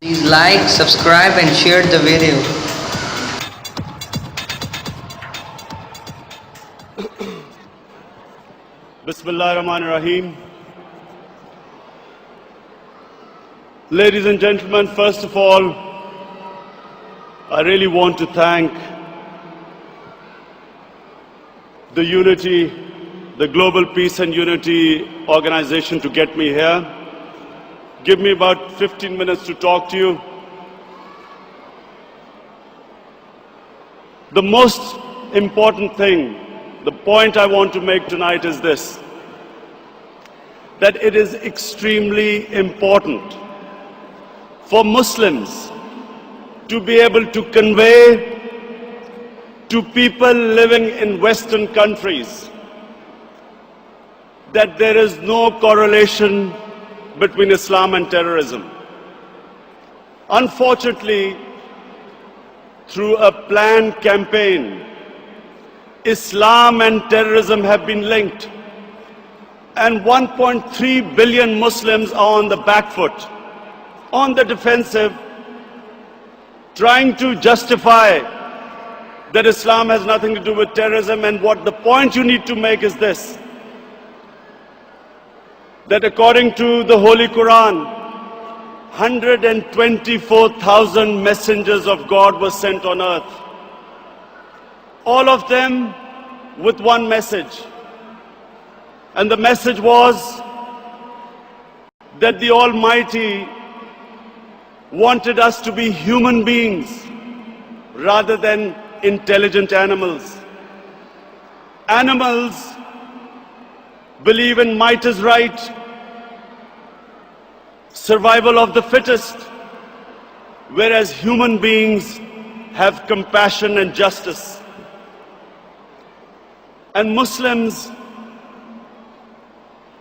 Please like, subscribe and share the video. Bismillahirrahmanirrahim. Ladies and gentlemen, first of all, I really want to thank the Unity, the Global Peace and Unity organization to get me here. Give me about 15 minutes to talk to you. The most important thing, the point I want to make tonight is this, that it is extremely important for Muslims to be able to convey to people living in Western countries that there is no correlation between Islam and terrorism. Unfortunately, through a planned campaign, Islam and terrorism have been linked, and 1.3 billion Muslims are on the back foot, on the defensive, trying to justify that Islam has nothing to do with terrorism. And what the point you need to make is this, that according to the Holy Quran, 124,000 messengers of God were sent on earth. All of them with one message. And the message was that the Almighty wanted us to be human beings rather than intelligent animals. Animals believe in might is right, survival of the fittest, whereas human beings have compassion and justice. And Muslims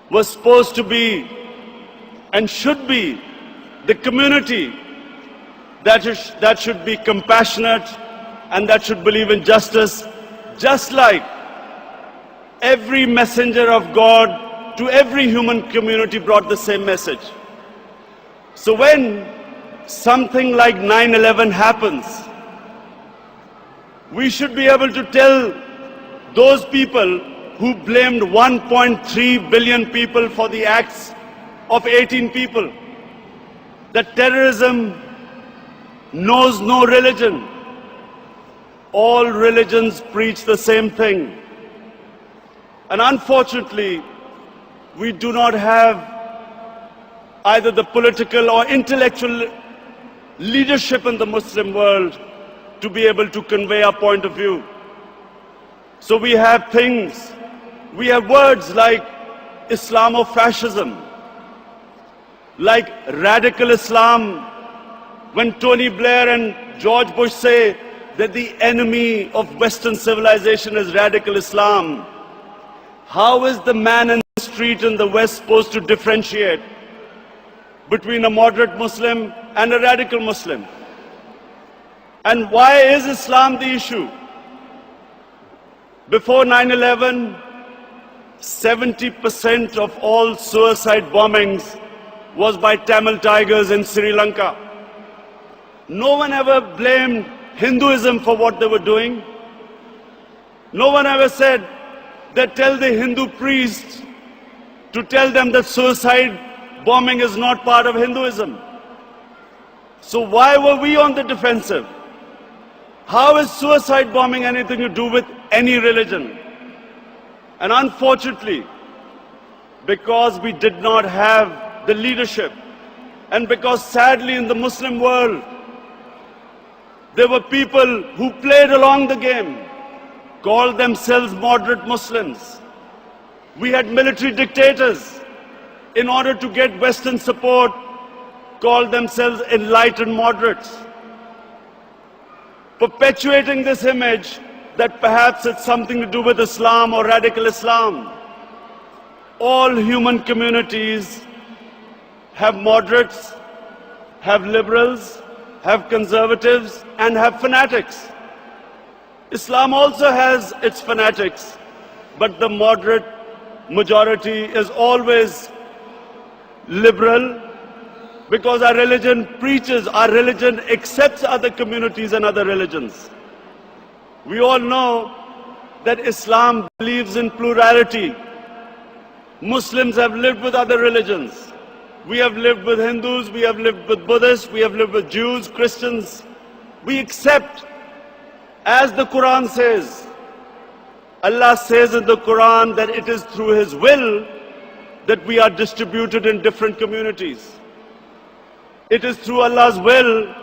were supposed to be and should be the community that should be compassionate and that should believe in justice, just like every messenger of God to every human community brought the same message. So when something like 9/11 happens, we should be able to tell those people who blamed 1.3 billion people for the acts of 18 people that terrorism knows no religion. All religions preach the same thing. And unfortunately, we do not have either the political or intellectual leadership in the Muslim world to be able to convey our point of view. So we have words like Islamofascism, like radical Islam. When Tony Blair and George Bush say that the enemy of Western civilization is radical Islam, how is the man in the street in the West supposed to differentiate between a moderate Muslim and a radical Muslim? And why is Islam the issue? Before 9/11, 70% of all suicide bombings was by Tamil Tigers in Sri Lanka. No one ever blamed Hinduism for what they were doing. No one ever said that tell the Hindu priests to tell them that suicide bombing is not part of Hinduism. So why were we on the defensive? How is suicide bombing anything to do with any religion? And unfortunately, because we did not have the leadership, and because sadly in the Muslim world, there were people who played along the game, called themselves moderate Muslims. We had military dictators, in order to get Western support, called themselves enlightened moderates, perpetuating this image that perhaps it's something to do with Islam or radical Islam. All human communities have moderates, have liberals, have conservatives, and have fanatics. Islam also has its fanatics, but the moderate majority is always liberal, Because our religion preaches, our religion accepts other communities and other religions. We all know that Islam believes in plurality. Muslims have lived with other religions. We have lived with Hindus, we have lived with Buddhists, we have lived with Jews, Christians. We accept, as the Quran says, Allah says in the Quran that it is through His will that we are distributed in different communities. It is through Allah's will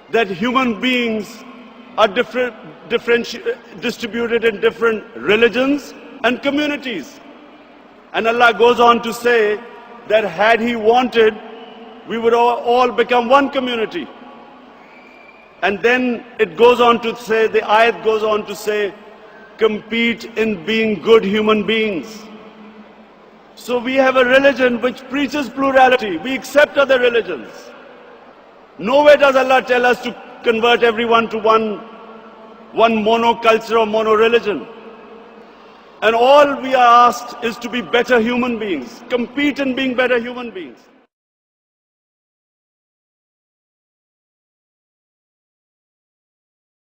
that human beings are distributed in different religions and communities. And Allah goes on to say that had He wanted, we would all become one community. And then it goes on to say, the ayat goes on to say, compete in being good human beings. So we have a religion which preaches plurality. We accept other religions. Nowhere does Allah tell us to convert everyone to one monoculture or mono-religion. And all we are asked is to be better human beings. Compete in being better human beings.